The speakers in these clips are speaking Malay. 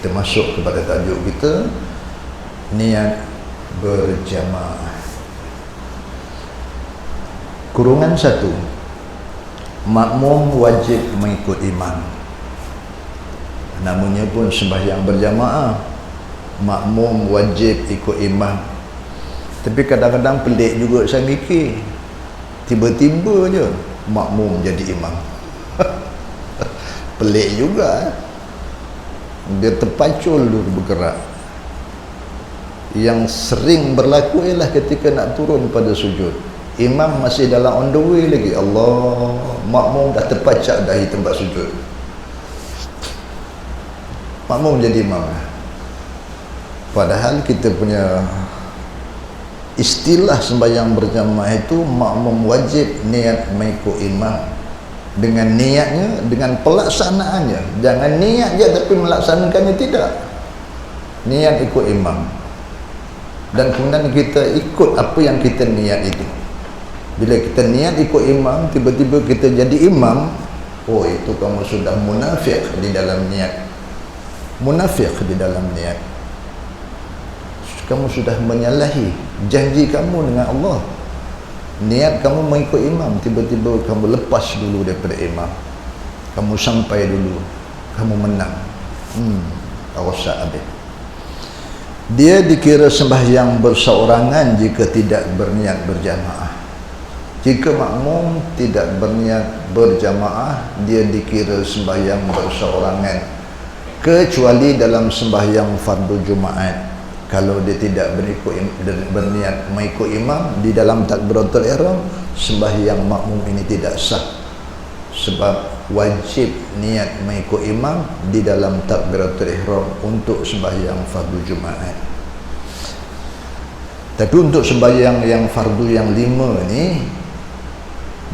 kita masuk kepada tajuk kita, niat berjamaah. Kurungan 1, makmum wajib mengikut imam. Namanya pun sembahyang berjamaah, makmum wajib ikut imam. Tapi kadang-kadang pelik juga saya mikir, tiba-tiba je makmum jadi imam. Pelik juga. Dia terpacul dulu bergerak. Yang sering berlaku ialah ketika nak turun pada sujud, imam masih dalam on the way lagi, Allah, makmum dah terpacak dahi tempat sujud, makmum jadi imam. Padahal kita punya istilah sembahyang berjamaah itu makmum wajib niat mengikut imam, dengan niatnya, dengan pelaksanaannya. Jangan niat je tapi melaksanakannya tidak. Niat ikut imam, dan kemudian kita ikut apa yang kita niat itu. Bila kita niat ikut imam, tiba-tiba kita jadi imam, oh itu kamu sudah munafik di dalam niat. Munafik di dalam niat. Kamu sudah menyalahi janji kamu dengan Allah. Niat kamu mengikut imam, tiba-tiba kamu lepas dulu daripada imam, kamu sampai dulu, kamu menang. Rosak habis. Dia dikira sembahyang berseorangan jika tidak berniat berjamaah. Jika makmum tidak berniat berjamaah, dia dikira sembahyang berseorangan, kecuali dalam sembahyang fardu Jumaat. Kalau dia tidak berniat mengikut imam di dalam takbiratul ihram, sembahyang makmum ini tidak sah, sebab wajib niat mengikut imam di dalam takbiratul ihram untuk sembahyang fardu Jumaat. Tapi untuk sembahyang yang fardu yang 5 ni,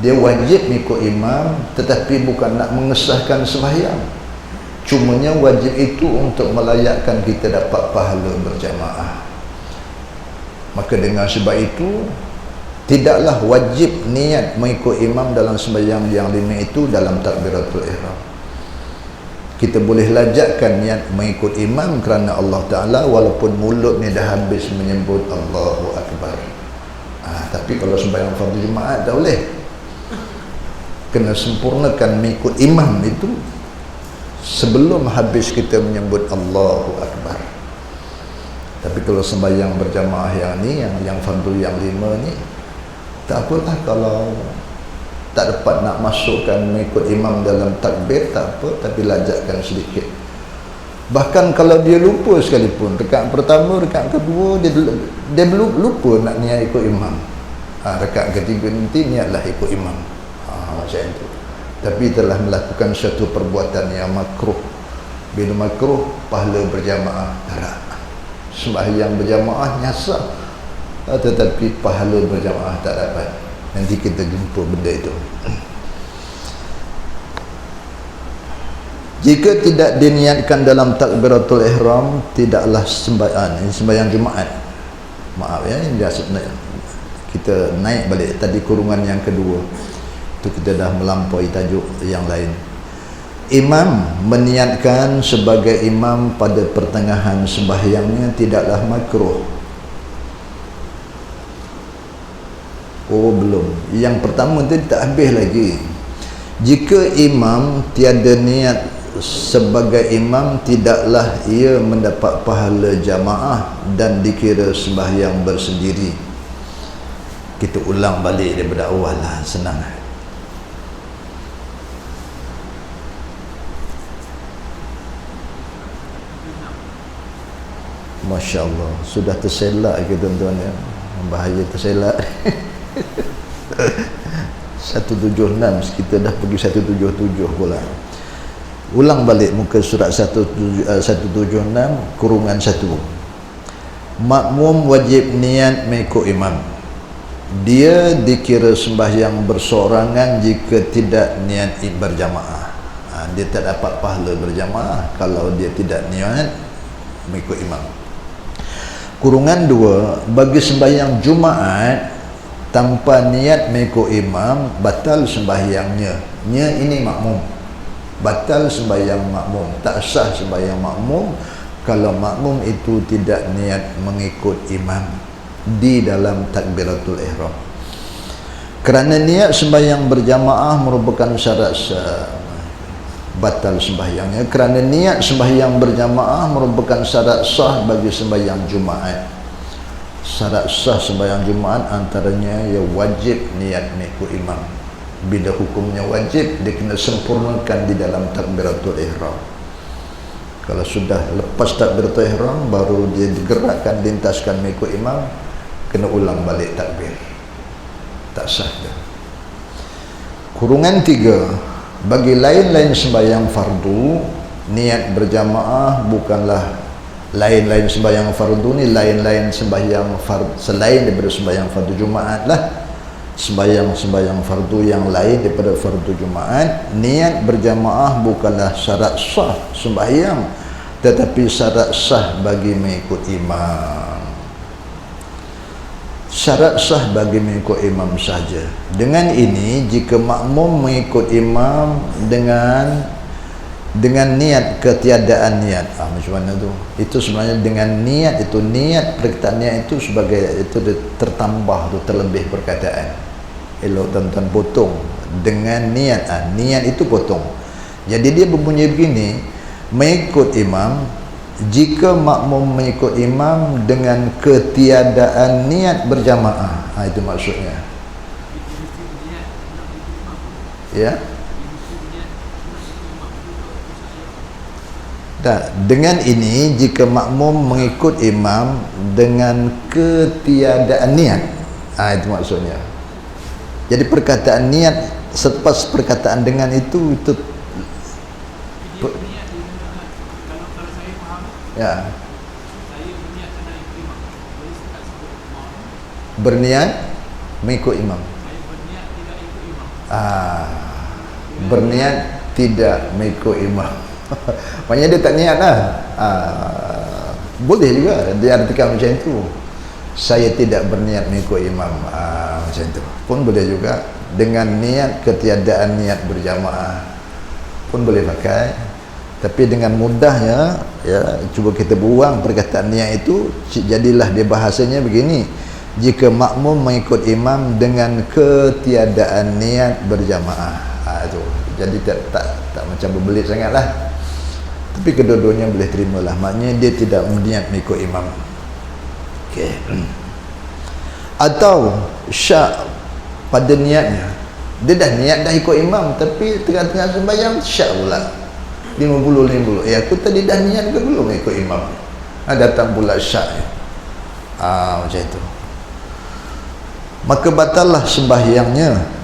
dia wajib mengikut imam, tetapi bukan nak mengesahkan sembahyang. Cumanya wajib itu untuk melayakkan kita dapat pahala berjamaah. Maka dengan sebab itu, tidaklah wajib niat mengikut imam dalam sembahyang yang 5 itu dalam takbiratul ihram. Kita boleh lajakkan niat mengikut imam kerana Allah Ta'ala, walaupun mulut ni dah habis menyebut Allahu Akbar. Tapi kalau sembahyang fardu Jumaat tak boleh. Kena sempurnakan mengikut imam itu sebelum habis kita menyebut Allahu Akbar. Tapi kalau sembahyang berjamaah yang ni, yang fardu yang 5 ni, tak apalah kalau tak dapat nak masukkan mengikut imam dalam takbir, tak apa, tapi lajakkan sedikit. Bahkan kalau dia lupa sekalipun, rakaat pertama, rakaat kedua, dia belum lupa nak niat ikut imam, rakaat ketiga nanti niatlah ikut imam, macam itu. Tapi telah melakukan satu perbuatan yang makruh. Bila makruh, pahala berjamaah tak. Sembahyang berjamaah nyasar, tetapi pahala berjamaah tak dapat. Nanti kita jumpa benda itu. Jika tidak diniatkan dalam takbiratul ihram, tidaklah sembahyang. Ini sembahyang Jumaat. Maaf ya, ini kita naik balik tadi kurungan yang kedua. Itu kita dah melampaui tajuk yang lain. Imam meniatkan sebagai imam pada pertengahan sembahyangnya tidaklah makruh. Oh belum. Yang pertama tadi tak habis lagi. Jika imam tiada niat sebagai imam, tidaklah ia mendapat pahala jamaah dan dikira sembahyang bersendiri. Kita ulang balik daripada awal lah, senang. Masya Allah, sudah terselak ke tuan-tuan ya? Bahaya terselak. 176, kita dah pergi 177 pula. Ulang balik muka surat 176 kurungan 1. Makmum wajib niat mengikut imam. Dia dikira sembahyang bersorangan jika tidak niat berjamaah. Dia tak dapat pahala berjamaah kalau dia tidak niat mengikut imam. Kurungan 2, bagi sembahyang Jumaat tanpa niat mengikut imam, batal sembahyangnya. Nya ini makmum, batal sembahyang makmum, tak sah sembahyang makmum kalau makmum itu tidak niat mengikut imam di dalam takbiratul ihram. Kerana niat sembahyang berjamaah merupakan syarat batal sembahyangnya. Kerana niat sembahyang berjamaah merupakan syarat sah bagi sembahyang Jumaat. Syarat sah sembahyang Jumaat antaranya ia wajib niat mengikut imam. Bila hukumnya wajib, dia kena sempurnakan di dalam takbiratul ihram. Kalau sudah lepas takbiratul ihram, baru dia digerakkan, lintaskan mengikut imam, kena ulang balik takbir. Tak sah dia. Kurungan 3, bagi lain-lain sembahyang fardu, niat berjamaah bukanlah lain-lain sembahyang fardu ni, lain-lain sembahyang fardu selain daripada sembahyang fardu Jumaat lah. Sembahyang fardu yang lain daripada fardu Jumaat, niat berjamaah bukanlah syarat sah sembahyang, tetapi syarat sah bagi mengikut imam. Syarat sah bagi mengikut imam saja. Dengan ini, jika makmum mengikut imam dengan niat ketiadaan niat, macam mana tu? Itu sebenarnya dengan niat itu, niat perkataan niat itu sebagai itu tertambah tu, terlebih perkataan. Elok tuan-tuan potong dengan niat, niat itu potong. Jadi dia berbunyi begini, mengikut imam, jika makmum mengikut imam dengan ketiadaan niat berjamaah, itu maksudnya. Ya. Dengan ini, jika makmum mengikut imam dengan ketiadaan niat, itu maksudnya. Jadi perkataan niat selepas perkataan dengan itu ya, berniat mengikut imam. Berniat tidak mengikut imam. Maknanya dia tak niat lah. Boleh juga dia artikan macam itu. Saya tidak berniat mengikut imam, macam itu pun boleh juga. Dengan niat ketiadaan niat berjamaah pun boleh pakai. Tapi dengan mudahnya, ya, cuba kita buang perkataan niat itu, jadilah dia bahasanya begini: jika makmum mengikut imam dengan ketiadaan niat berjamaah. Itu jadi tak macam berbelit sangatlah. Tapi kedua-duanya boleh terimalah. Maknanya dia tidak berniat mengikut imam. Okey. Atau syak pada niatnya, dia dah niat dah ikut imam, tapi tengah-tengah sembahyang syak pula 50. Aku tadi dah niat ke belum ikut imam? Datang pula syak. Macam itu. Maka batallah sembahyangnya.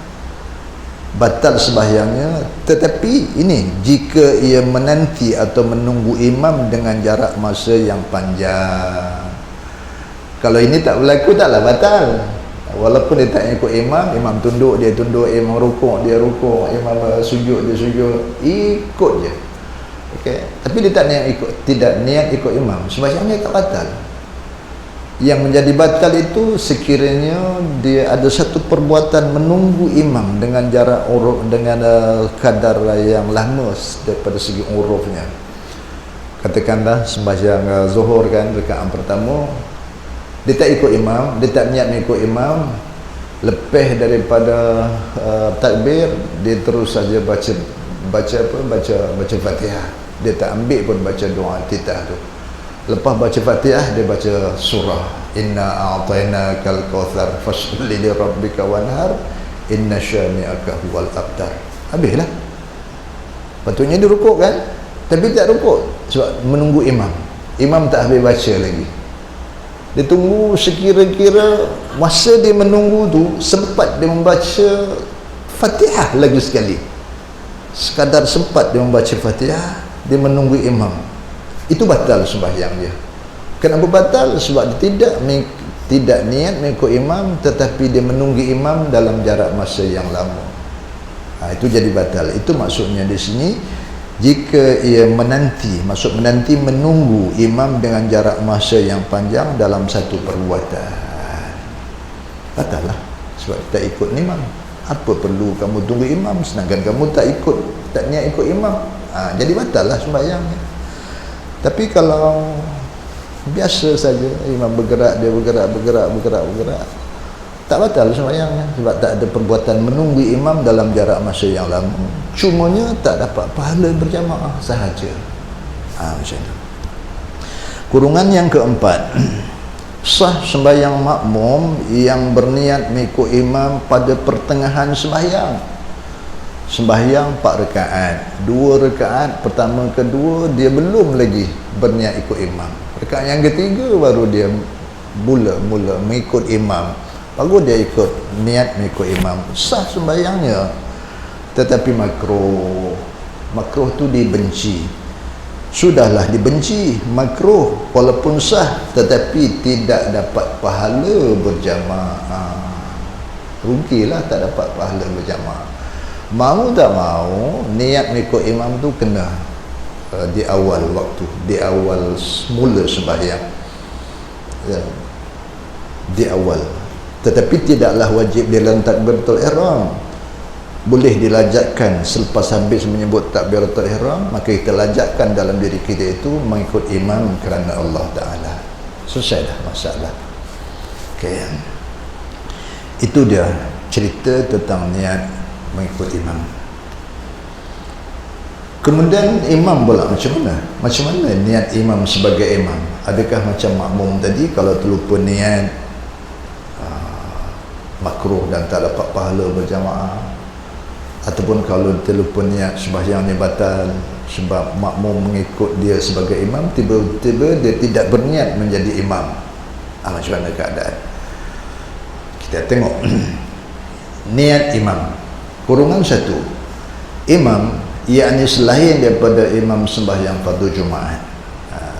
Batal sembahyangnya. Tetapi ini, jika ia menanti atau menunggu imam dengan jarak masa yang panjang. Kalau ini tak berlaku, taklah batal. Walaupun dia tak ikut imam, imam tunduk, dia tunduk, imam rukuk, dia rukuk, imam sujud, dia sujud, ikut je. Okey. Tapi dia tak niat ikut, tidak niat ikut imam, sembahyangnya tak batal. Yang menjadi batal itu sekiranya dia ada satu perbuatan menunggu imam dengan jarak uruf, dengan kadar yang lama daripada segi urufnya. Katakanlah sembahyang zuhur kan, rakaat pertama dia tak ikut imam, dia tak niat mengikut imam, lepas daripada takbir dia terus saja baca Fatihah. Dia tak ambil pun baca doa iftitah tu. Lepas baca Fatihah, dia baca surah Inna a'tainakal kautsar fasholli li rabbika wanhar inna syani'aka huwal abtar. Habislah. Patutnya dia rukuk kan, tapi tak rukuk sebab menunggu imam. Imam tak habis baca lagi. Dia tunggu sekira-kira masa dia menunggu tu sempat dia membaca Fatihah lagi sekali. Sekadar sempat dia membaca Fatihah, dia menunggu imam. Itu batal sembahyang dia. Kenapa batal? Sebab dia tidak niat mengikut imam, tetapi dia menunggu imam dalam jarak masa yang lama. Itu jadi batal. Itu maksudnya di sini, jika ia menanti, maksud menanti menunggu imam dengan jarak masa yang panjang dalam satu perbuatan, batal lah. Sebab tak ikut imam. Apa perlu kamu tunggu imam sedangkan kamu tak niat ikut imam? Jadi batal lah sembahyangnya. Tapi kalau biasa saja imam bergerak, dia bergerak, tak batal sembahyangnya, sebab tak ada perbuatan menunggu imam dalam jarak masa yang lama. Cumanya tak dapat pahala berjamaah sahaja. Macam itu. Kurungan yang keempat, sah sembahyang makmum yang berniat mengikut imam pada pertengahan sembahyang. Sembahyang 4 rakaat, 2 rakaat pertama kedua dia belum lagi berniat ikut imam. Rakaat yang ketiga baru dia mula mengikut imam, baru dia ikut niat mengikut imam. Sah sembahyangnya, tetapi makruh tu dibenci. Sudahlah dibenci, makruh walaupun sah, tetapi tidak dapat pahala berjamaah. Rugilah tak dapat pahala berjamaah. Mau tak mau, niat mengikut imam tu kena di awal waktu, di awal mula sembahyang, ya, di awal. Tetapi tidaklah wajib dia dalam takbiratul ihram. Boleh dilajatkan selepas habis menyebut takbiratul ihram, maka kita lajatkan dalam diri kita itu mengikut imam kerana Allah Ta'ala. Selesai dah masalah. Okay. Itu dia cerita tentang niat mengikut imam. Kemudian imam pula macam mana? Macam mana niat imam sebagai imam? Adakah macam makmum tadi, kalau terlupa niat makruh dan tak dapat pahala berjamaah? Ataupun kalau terlupa niat sembahyangnya batal sebab makmum mengikut dia sebagai imam, tiba-tiba dia tidak berniat menjadi imam? Macam mana keadaan? Kita tengok. Niat imam. Kurungan 1, imam yakni selain daripada imam sembahyang fardu Jumaat.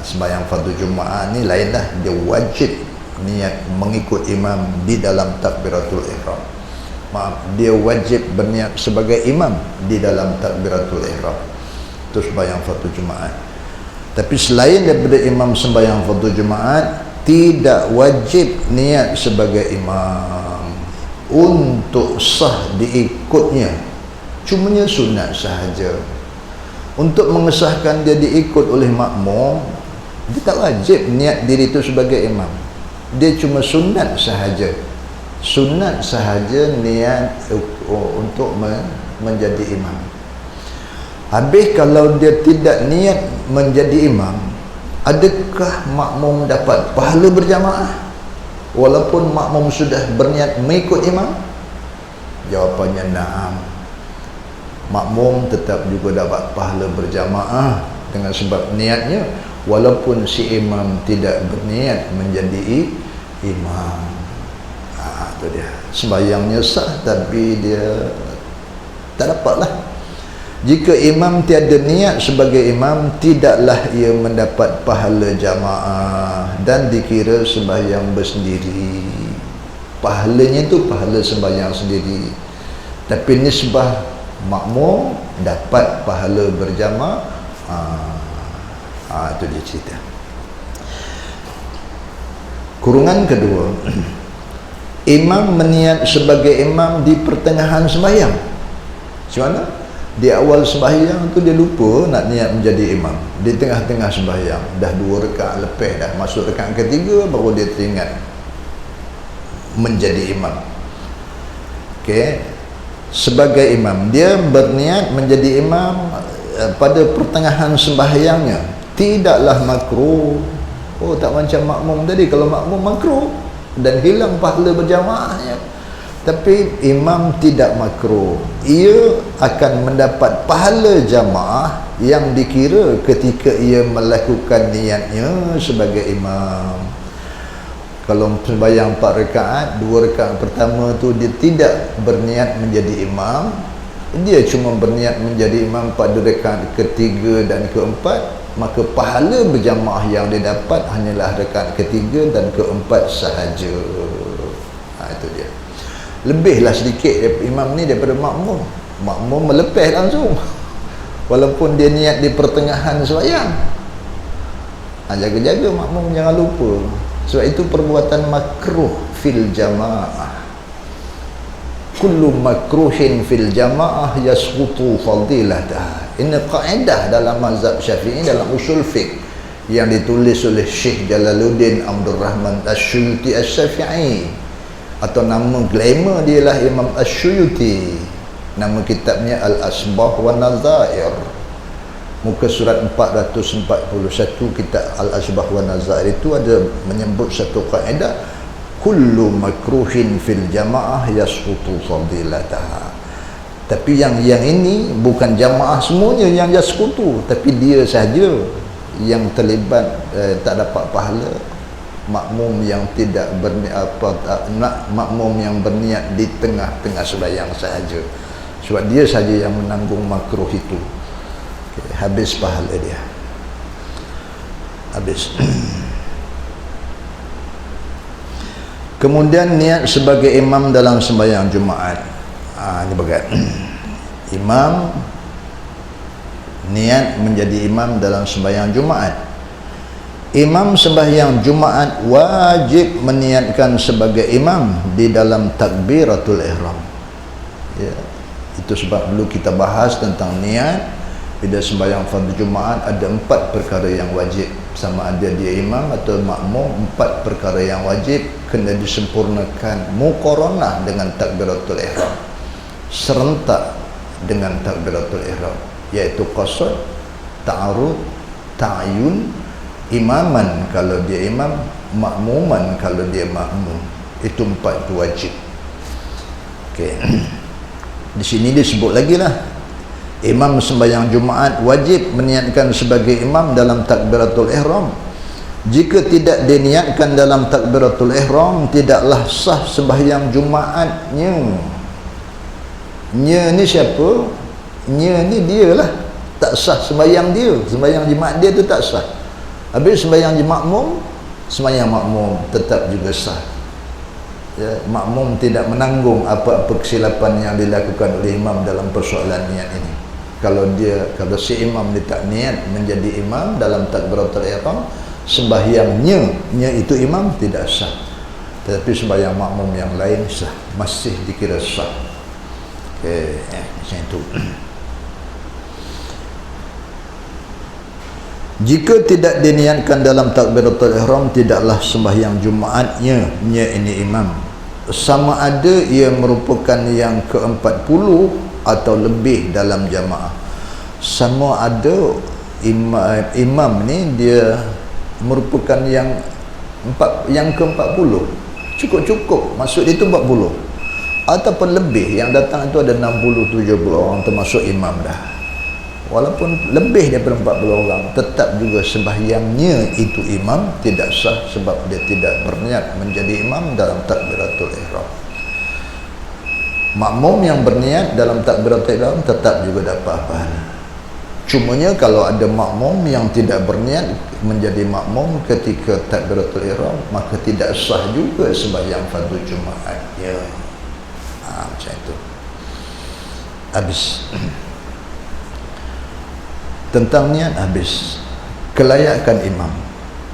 Sembahyang fardu Jumaat ni lain dah, dia wajib niat mengikut imam di dalam takbiratul ihram. Dia wajib berniat sebagai imam di dalam takbiratul ihram. Itu sembahyang fardu Jumaat. Tapi selain daripada imam sembahyang fardu Jumaat, tidak wajib niat sebagai imam untuk sah diikutnya. Cumanya sunat sahaja. Untuk mengesahkan dia diikut oleh makmum, dia tak wajib niat diri itu sebagai imam. Dia cuma sunat sahaja. Sunat sahaja niat untuk menjadi imam. Habis kalau dia tidak niat menjadi imam, adakah makmum dapat pahala berjamaah walaupun makmum sudah berniat mengikut imam? Jawapannya na'am. Makmum tetap juga dapat pahala berjamaah dengan sebab niatnya, walaupun si imam tidak berniat menjadi imam. Itu dia, sembahyangnya sah tapi dia tak dapatlah. Jika imam tiada niat sebagai imam, tidaklah ia mendapat pahala jamaah dan dikira sembahyang bersendiri. Pahalanya itu pahala sembahyang sendiri, tapi nisbah makmum dapat pahala berjamaah. Itu dia cerita. Kurungan kedua, imam meniat sebagai imam di pertengahan sembahyang. Macam mana? Di awal sembahyang tu dia lupa nak niat menjadi imam. Di tengah-tengah sembahyang, dah 2 rakaat lepas dah, masuk rakaat ketiga baru dia teringat menjadi imam. Okey. Sebagai imam, dia berniat menjadi imam pada pertengahan sembahyangnya. Tidaklah makruh. Tak macam makmum tadi. Kalau makmum makruh dan hilang pahala berjamaahnya, tapi imam tidak makruh. Ia akan mendapat pahala jamaah yang dikira ketika ia melakukan niatnya sebagai imam. Kalau sembahyang 4 rakaat, 2 rakaat pertama tu dia tidak berniat menjadi imam, dia cuma berniat menjadi imam pada rakaat ketiga dan keempat, maka pahala berjamaah yang dia dapat hanyalah rakaat ketiga dan keempat sahaja. Itu dia. Lebihlah sedikit imam ni daripada makmum. Makmum melepeh langsung walaupun dia niat di pertengahan sembahyang. Jaga-jaga makmum, jangan lupa. Sebab itu perbuatan makruh fil jamaah. Kullu makruhin fil jamaah yasqutu fadilatah. Ini kaedah dalam mazhab Syafi'i, dalam usul fiqh. yang ditulis oleh Syekh Jalaluddin Abdul Rahman Asy-Syuyuti Asy-Syafi'i, atau nama glamour dia lah Imam Asy-Syuyuti. Nama kitabnya Al-Asbah wa Nazair. Muka surat 441 kitab Al-Asbah wa Nazair itu ada menyebut satu kaedah, kullu makruhin fil jamaah yasqutu fadilataha. Tapi yang ini bukan jamaah semuanya yang yasqutu, tapi dia sahaja yang terlibat, tak dapat pahala. Makmum yang tidak berniat makmum yang berniat di tengah-tengah sembahyang sahaja, sebab dia saja yang menanggung makruh itu. Habis pahala dia, habis. Kemudian niat sebagai imam dalam sembahyang Jumaat. Ini bagat. Imam niat menjadi imam dalam sembahyang Jumaat. Imam sembahyang Jumaat wajib meniatkan sebagai imam di dalam takbiratul ihram. Ya, itu sebab dulu kita bahas tentang niat. Bila sembahyang fardu Jumaat ada 4 perkara yang wajib, sama ada dia imam atau makmum. 4 perkara yang wajib kena disempurnakan muqaranah dengan takbiratul ihram, serentak dengan takbiratul ihram, iaitu qasad, ta'arud, ta'ayun, imaman kalau dia imam, makmuman kalau dia makmum. Itu 4 itu wajib. Okey. Di sini disebut lagi lah, imam sembahyang Jumaat wajib meniatkan sebagai imam dalam takbiratul ihram. Jika tidak diniatkan dalam takbiratul ihram, tidaklah sah sembahyang Jumaatnya. Nya ni siapa? Nya ni dia lah, tak sah sembahyang dia. Sembahyang Jumaat dia tu tak sah. Habis sembahyang makmum, sembahyang makmum tetap juga sah. Ya, makmum tidak menanggung apa-apa kesilapan yang dilakukan oleh imam dalam persoalan niat ini. Kalau si imam dia tak niat menjadi imam dalam takbiratul ihram, sembahyangnya itu imam tidak sah. Tetapi sembahyang makmum yang lain sah, masih dikira sah. Okey, macam itu. Jika tidak diniatkan dalam takbiratul ihram, tidaklah sembahyang Jumaatnya ini imam, sama ada ia merupakan yang ke-40 atau lebih dalam jamaah. Sama ada imam ni dia merupakan yang ke-40, cukup maksud itu 40, ataupun lebih, yang datang itu ada 60-70 orang termasuk imam dah. Walaupun lebih daripada 40 orang, tetap juga sembahyangnya itu imam tidak sah, sebab dia tidak berniat menjadi imam dalam takbiratul ihram. Makmum yang berniat dalam takbiratul ihram tetap juga dapat pahala. Cumanya kalau ada makmum yang tidak berniat menjadi makmum ketika takbiratul ihram, maka tidak sah juga sembahyang fardu Jumaat. Ya. Macam itu. Habis. Tentang niat habis. Kelayakan imam.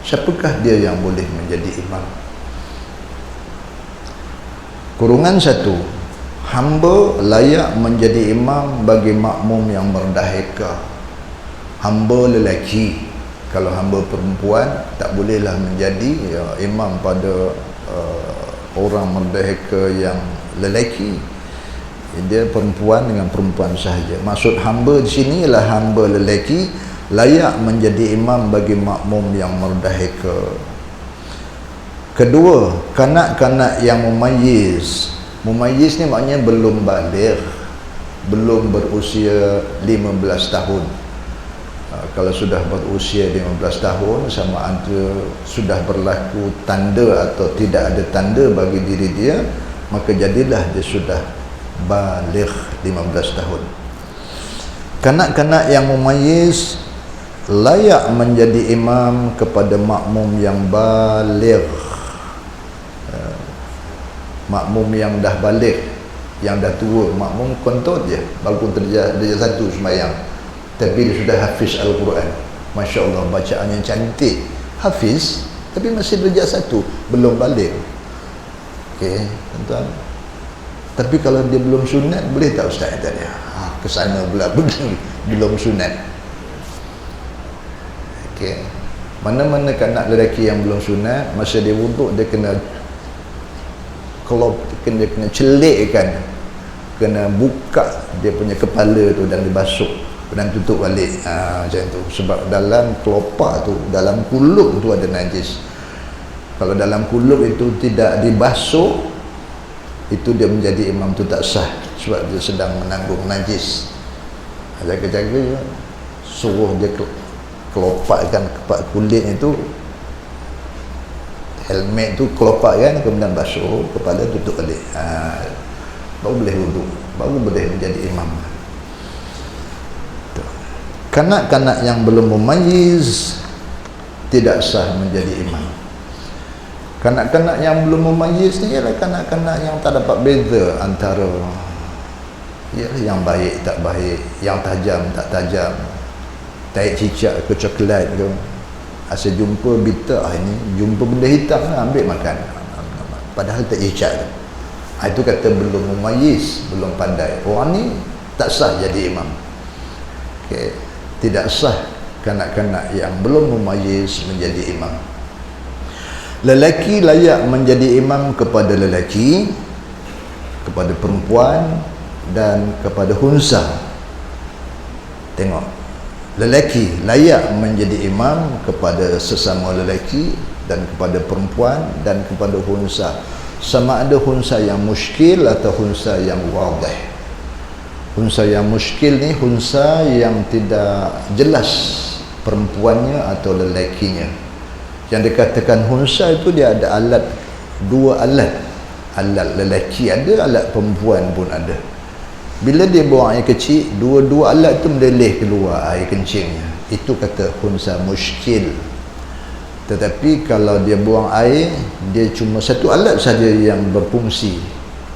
Siapakah dia yang boleh menjadi imam? Kurungan 1, hamba layak menjadi imam bagi makmum yang merdaheka. Hamba lelaki. Kalau hamba perempuan tak bolehlah menjadi imam pada orang merdaheka yang lelaki. Dia perempuan dengan perempuan sahaja. Maksud hamba di sini ialah hamba lelaki layak menjadi imam bagi makmum yang merdaheka. Kedua, kanak-kanak yang mumayyiz. Mumayyiz ni maknanya belum baligh, belum berusia 15 tahun. Kalau sudah berusia 15 tahun, sama ada sudah berlaku tanda atau tidak ada tanda bagi diri dia, maka jadilah dia sudah baligh 15 tahun. Kanak-kanak yang mumayyiz layak menjadi imam kepada makmum yang baligh. Makmum yang dah baligh, yang dah tua, makmum kontut je, walaupun darjah 1 sembahyang, tapi dia sudah hafiz Al-Quran, Masya Allah, bacaan yang cantik, hafiz, tapi masih darjah 1, belum baligh. Okey, tuan-tuan. Tapi kalau dia belum sunat, boleh tak ustaz kata dia? Kesana pula belum sunat. Okey. Mana-mana kanak lelaki yang belum sunat, masa dia wuduk dia kena kena celikkan, kena buka dia punya kepala tu dan dibasuh dan tutup balik. Macam tu. Sebab dalam kelopak tu, dalam kulup tu ada najis. Kalau dalam kulup itu tidak dibasuh, itu dia menjadi imam tu tak sah, sebab dia sedang menanggung najis. Jaga-jaga suruh dia kelopakkan kulit itu, helmet tu kelopakkan, kemudian basuh kepala, tutup balik. Baru boleh wuduk, baru boleh menjadi imam. Kanak-kanak yang belum mumayyiz tidak sah menjadi imam. Kanak-kanak yang belum mumayyiz ni ialah kanak-kanak yang tak dapat beza antara yang baik tak baik, yang tajam tak tajam, taik cicak ke coklat ke. Asal jumpa bitter ini, jumpa benda hitam, ambil makan, padahal tak cicak tu. Itu kata belum mumayyiz, belum pandai. Orang ni tak sah jadi imam. Okay. Tidak sah kanak-kanak yang belum mumayyiz menjadi imam. Lelaki layak menjadi imam kepada lelaki, kepada perempuan dan kepada hunsa. Tengok, lelaki layak menjadi imam kepada sesama lelaki dan kepada perempuan dan kepada hunsa, sama ada hunsa yang muskil atau hunsa yang wadih. Hunsa yang muskil ni hunsa yang tidak jelas perempuannya atau lelakinya. Yang dikatakan hunsa itu dia ada alat, dua alat. Alat lelaki ada, alat perempuan pun ada. Bila dia buang air kecil, dua-dua alat tu meleleh keluar air kencingnya. Itu kata hunsa muskil. Tetapi kalau dia buang air, dia cuma satu alat saja yang berfungsi.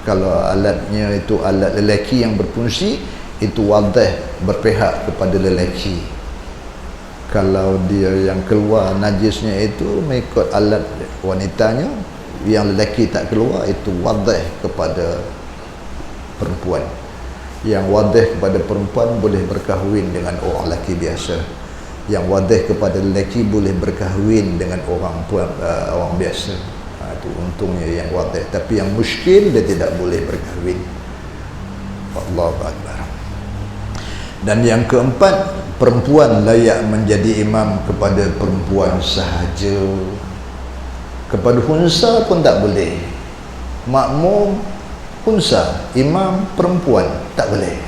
Kalau alatnya itu alat lelaki yang berfungsi, itu wadih, berpihak kepada lelaki. Kalau dia yang keluar najisnya itu mengikut alat wanitanya, yang lelaki tak keluar, itu wadih kepada perempuan. Yang wadih kepada perempuan boleh berkahwin dengan orang lelaki biasa. Yang wadih kepada lelaki boleh berkahwin dengan orang biasa. Itu untungnya yang wadih. Tapi yang muskil dia tidak boleh berkahwin. Allahu Akbar. Dan yang keempat, perempuan layak menjadi imam kepada perempuan sahaja. Kepada hunsa pun tak boleh. Makmum hunsa, imam perempuan tak boleh.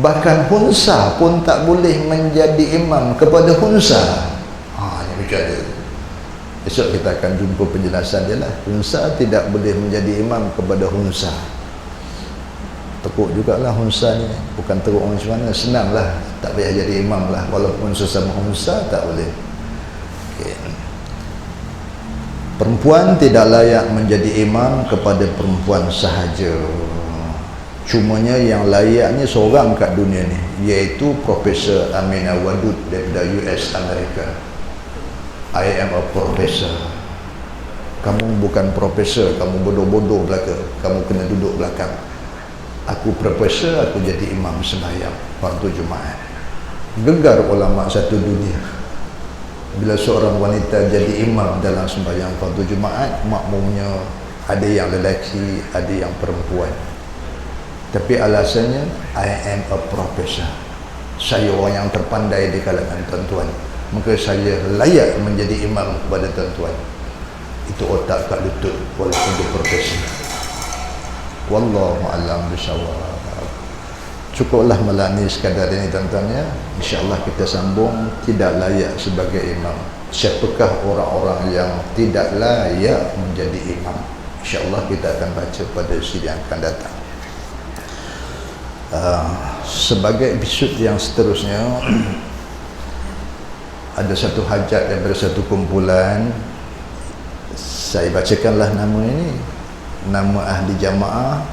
Bahkan hunsa pun tak boleh menjadi imam kepada hunsa. Ini bicara. Esok kita akan jumpa penjelasan dia lah. Hunsa tidak boleh menjadi imam kepada hunsa. Teruk jugalah hunsa ni. Bukan teruk macam mana, senang lah, tak payah jadi imam lah. Walaupun sesama hunsa tak boleh. Okay. Perempuan tidak layak menjadi imam kepada perempuan sahaja. Cumanya yang layaknya seorang kat dunia ni, iaitu Profesor Aminah Wadud daripada US Amerika. I am a professor. Kamu bukan profesor, kamu bodoh-bodoh belaka, kamu kena duduk belakang. Aku profesor, aku jadi imam sembahyang waktu Jumaat. Gegar ulama satu dunia bila seorang wanita jadi imam dalam sembahyang waktu Jumaat. Makmumnya ada yang lelaki, ada yang perempuan. Tapi alasannya, I am a professor. Saya orang yang terpandai di kalangan tuan-tuan, maka saya layak menjadi imam kepada tuan-tuan. Itu otak kat lutut walaupun dia profesor. Wallahu a'lam bishawab. Cukuplah malam ni sekadar ini tuan-tuan ya. InsyaAllah kita sambung tidak layak sebagai imam. Siapakah orang-orang yang tidak layak menjadi imam? InsyaAllah kita akan baca pada siri yang akan datang. Sebagai episod yang seterusnya, ada satu hajat daripada satu kumpulan. Saya bacakanlah nama ini, nama ahli jamaah.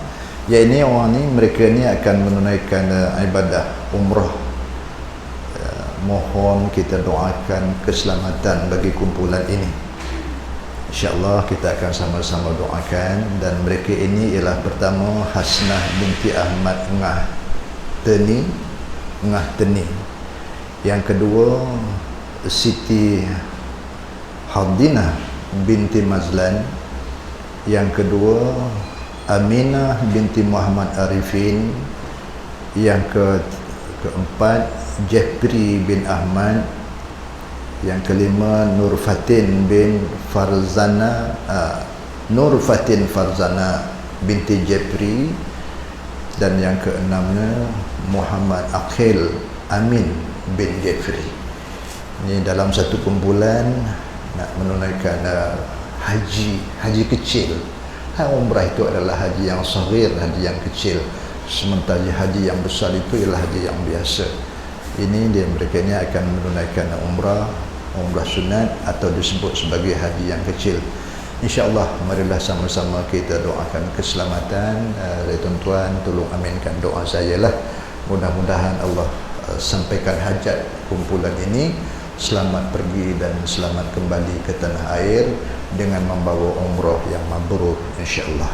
Ya, ini orang ni, mereka ni akan menunaikan ibadah umrah. Mohon kita doakan keselamatan bagi kumpulan ini. InsyaAllah kita akan sama-sama doakan. Dan mereka ini ialah pertama Hasnah binti Ahmad Ngah Teni. Yang kedua Siti Hardinah binti Mazlan, yang kedua Aminah binti Muhammad Arifin, yang keempat Jeffrey bin Ahmad, yang kelima Nur Fatin Farzana binti Jeffrey, dan yang keenamnya Muhammad Akhil Amin bin Jeffrey. Ini dalam satu kumpulan nak menunaikan haji kecil. Umrah itu adalah haji yang saghir, haji yang kecil, sementara haji yang besar itu ialah haji yang biasa. Ini mereka ini akan menunaikan umrah sunat atau disebut sebagai haji yang kecil. InsyaAllah marilah sama-sama kita doakan keselamatan. Tuan-tuan tolong aminkan doa saya lah. Mudah-mudahan Allah sampaikan hajat kumpulan ini, selamat pergi dan selamat kembali ke tanah air dengan membawa umrah yang mabrur insyaAllah.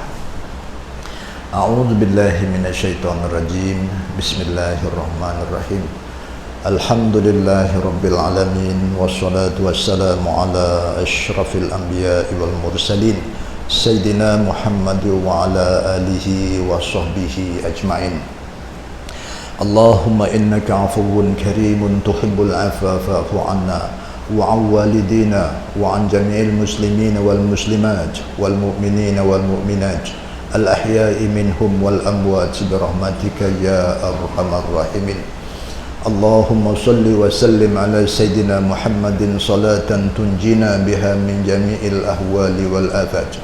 A'udzu billahi minasyaitonir rajim. Bismillahirrahmanirrahim. Alhamdulillahi rabbil alamin, wassalatu wassalamu ala asyrafil anbiya'i wal mursalin sayyidina Muhammad wa ala alihi wa sahbihi ajma'in. Allahumma innaka afuwun karimun tuhibbul afwa fa'fu anna wa 'an walidina wa 'an jami'il muslimina wal muslimat wal mu'minina wal mu'minat al ahya'i minhum wal amwat birahmatika ya arhamar rahimin. Allahumma salli wa sallim ala Sayyidina Muhammadin salatan tunjina biha min jami'il ahwali wal afat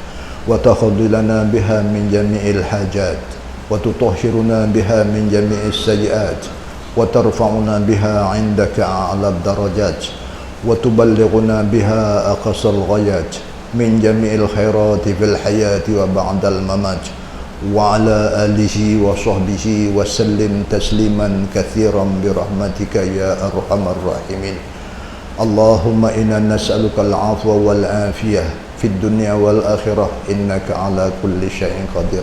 wa takhudilana biha min jami'il hajat wa tutahhiruna biha min jami'is sayiat wa tarfa'una biha 'indaka a'la darajat wa tuballighuna biha aqsal ghayat min jami'il khairati fil hayati wa ba'dal mamat wa ala alihi wa sahbihi wa sallim tasliman kathiran birahmatika ya arhamar rahimin. Allahumma inna nas'aluka al-'afwa wal afiyah fid dunya wal akhirah innaka ala kulli syai'in qadir.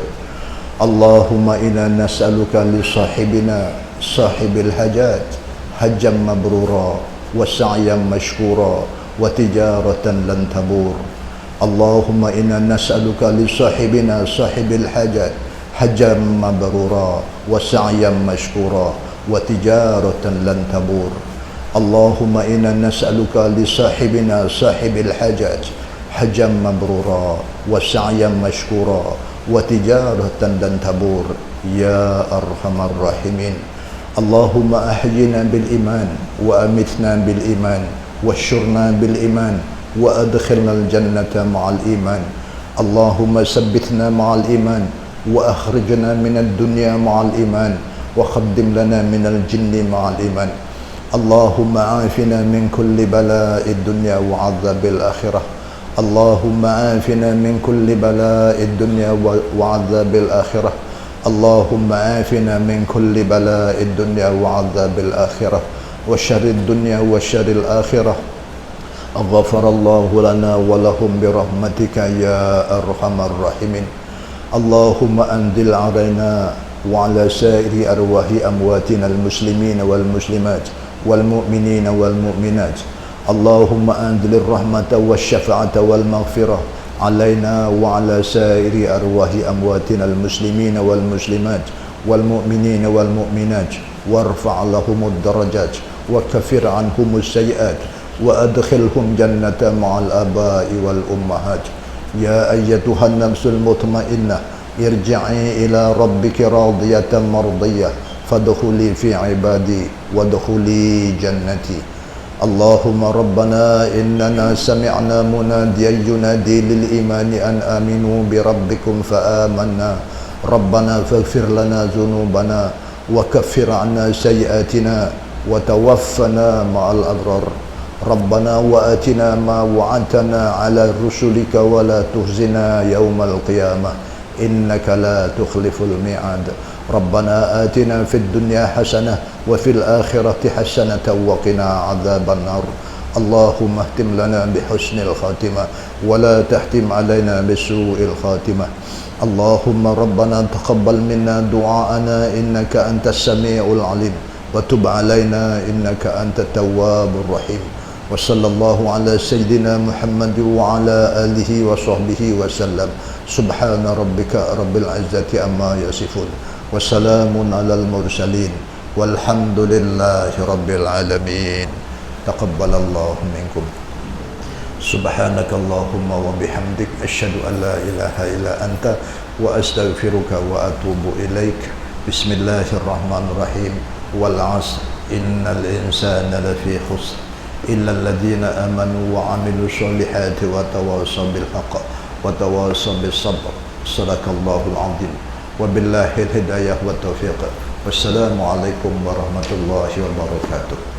Allahumma inna nas'aluka li sahibina sahibil hajat hajjan mabrura wa sa'yan mashkura wa tijaratan lan tabur. Allahumma inna nas'aluka li sahibina sahibil hajat hajjan mabrura wa sa'yan mashkura wa tijaratan lan tabur. Allahumma inna nas'aluka li sahibina sahibil hajat hajjan mabrura wa sa'yan mashkura wa tijaratan lan tabur ya arhamar rahimin. Allahumma ahyina bil iman wa amitna bil iman wa syurna bil iman وأدخلنا الجنة مع الإيمان. اللهم ثبتنا مع الإيمان وأخرجنا من الدنيا مع الإيمان وخدم لنا من الجن مع الإيمان. اللهم عافنا من كل بلاء الدنيا وعذاب الآخرة. اللهم عافنا من كل بلاء الدنيا وعذاب الآخرة. اللهم عافنا من كل بلاء الدنيا وعذاب الآخرة وشر الدنيا وشر الآخرة. غفر الله لنا ولهم برحمتك يا أرحم الراحمين. اللهم أنزل علينا وعلى سائر أرواح أمواتنا المسلمين والمسلمات والمؤمنين والمؤمنات. اللهم أنزل الرحمة والشفاعة والمغفرة علينا وعلى سائر أرواح أمواتنا المسلمين والمسلمات والمؤمنين والمؤمنات وارفع لهم الدرجات وكفر عنهم السيئات وأدخلهم جنة مع الآباء والأمهات. يا أيتها النفس المطمئنة ارجعي إلى ربك راضية مرضية فادخلي في عبادي وادخلي جنتي. اللهم ربنا إننا سمعنا مناديا ينادي للإيمان أن آمنوا بربكم فآمنا. ربنا فاغفر لنا ذنوبنا وكفر عنا سيئاتنا وتوفنا مع الأبرار. ربنا وآتنا ما وعدتنا على رسلك ولا تخزنا يوم القيامة إنك لا تخلف الميعاد. ربنا آتنا في الدنيا حسنة وفي الآخرة حسنة وقنا عذاب النار. اللهم اختم لنا بحسن الخاتمة ولا تختم علينا بسوء الخاتمة. اللهم ربنا تقبل منا دعاءنا إنك أنت السميع العليم وتب علينا إنك أنت التواب الرحيم. wa sallallahu ala sayyidina Muhammad wa ala alihi wa sahbihi wa sallam. Subhana rabbika rabbil izzati amma yasifun wa salamun alal mursalin walhamdulillahi rabbil alamin. Taqabbalallahu minkum. Subhanakallahumma wa bihamdik asyhadu an la ilaha illa anta wa astaghfiruka wa atubu ilaik. Bismillahirrahmanirrahim. Wal 'asr innal insana lafi khusr illa alladhina amanu wa 'amilus solihati wa tawassaw bil haqq wa tawassaw bis sabr. Sadaqallahul 'azim. Wabillahil hidayah wa taufiq. Wassalamu alaikum warahmatullahi wabarakatuh.